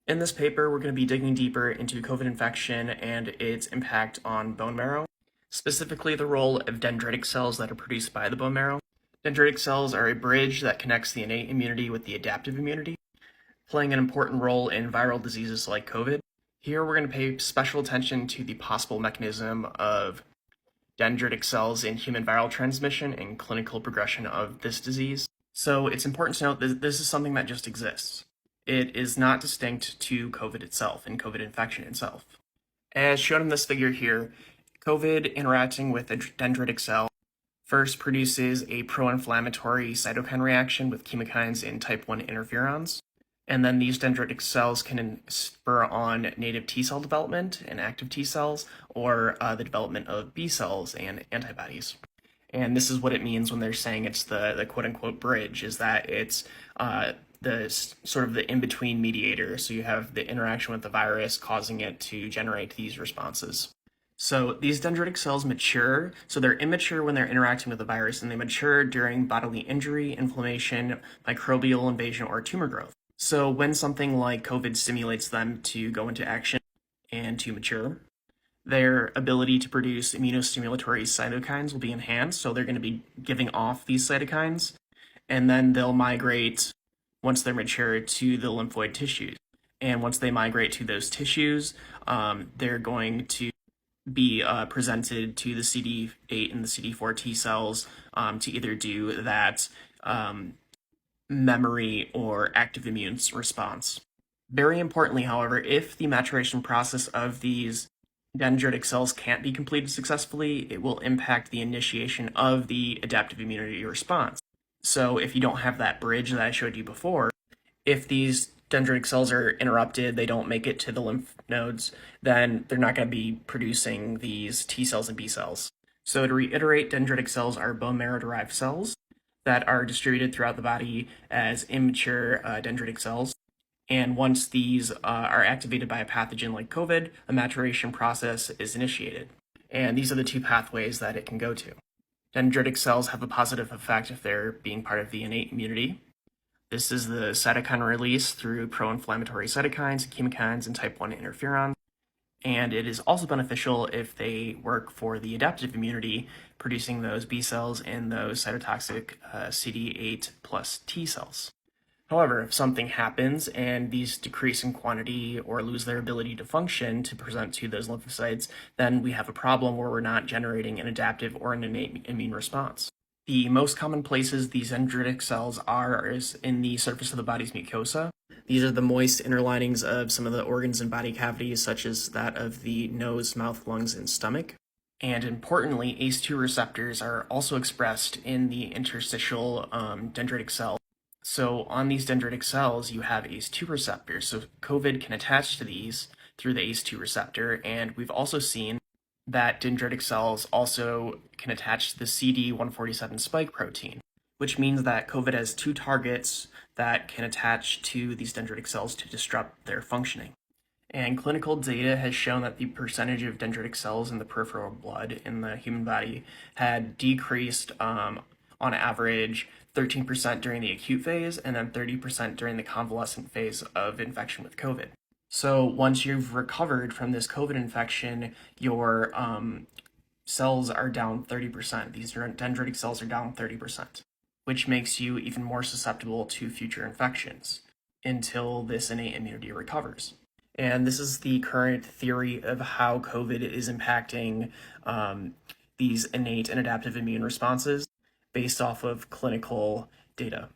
In this paper, we're going to be digging deeper into COVID infection and its impact on bone marrow, specifically the role of dendritic cells that are produced by the bone marrow. Dendritic cells are a bridge that connects the innate immunity with the adaptive immunity, playing an important role in viral diseases like COVID. Here, we're going to pay special attention to the possible mechanism of dendritic cells in human viral transmission and clinical progression of this disease. So it's important to note that this is something that just exists. It is not distinct to COVID itself and COVID infection itself. As shown in this figure here, COVID interacting with a dendritic cell first produces a pro-inflammatory cytokine reaction with chemokines in type 1 interferons. And then these dendritic cells can spur on native T cell development and active T cells, or the development of B cells and antibodies. And this is what it means when they're saying it's the quote-unquote bridge, is that it's the sort of the in-between mediator. So you have the interaction with the virus causing it to generate these responses. So these dendritic cells mature, so they're immature when they're interacting with the virus, and they mature during bodily injury, inflammation, microbial invasion, or tumor growth. So when something like COVID stimulates them to go into action and to mature, their ability to produce immunostimulatory cytokines will be enhanced. So they're going to be giving off these cytokines, and then they'll migrate, once they're mature, to the lymphoid tissues. And once they migrate to those tissues, they're going to be presented to the CD8 and the CD4 T cells to either do that memory or active immune response. Very importantly, however, if the maturation process of these dendritic cells can't be completed successfully, it will impact the initiation of the adaptive immunity response. So if you don't have that bridge that I showed you before, if these dendritic cells are interrupted, they don't make it to the lymph nodes, then they're not going to be producing these T cells and B cells. So to reiterate, dendritic cells are bone marrow-derived cells that are distributed throughout the body as immature dendritic cells. And once these are activated by a pathogen like COVID, a maturation process is initiated. And these are the two pathways that it can go to. Dendritic cells have a positive effect if they're being part of the innate immunity. This is the cytokine release through pro-inflammatory cytokines, chemokines, and type 1 interferons. And it is also beneficial if they work for the adaptive immunity, producing those B cells and those cytotoxic CD8 plus T cells. However, if something happens and these decrease in quantity or lose their ability to function to present to those lymphocytes, then we have a problem where we're not generating an adaptive or an innate immune response. The most common places these dendritic cells are is in the surface of the body's mucosa. These are the moist inner linings of some of the organs and body cavities, such as that of the nose, mouth, lungs, and stomach. And importantly, ACE2 receptors are also expressed in the interstitial dendritic cell. So on these dendritic cells, you have ACE2 receptors. So COVID can attach to these through the ACE2 receptor, and we've also seen that dendritic cells also can attach to the CD147 spike protein, which means that COVID has two targets that can attach to these dendritic cells to disrupt their functioning. And clinical data has shown that the percentage of dendritic cells in the peripheral blood in the human body had decreased on average 13% during the acute phase and then 30% during the convalescent phase of infection with COVID. So once you've recovered from this COVID infection, your cells are down 30%. These dendritic cells are down 30%, which makes you even more susceptible to future infections until this innate immunity recovers. And this is the current theory of how COVID is impacting these innate and adaptive immune responses based off of clinical data.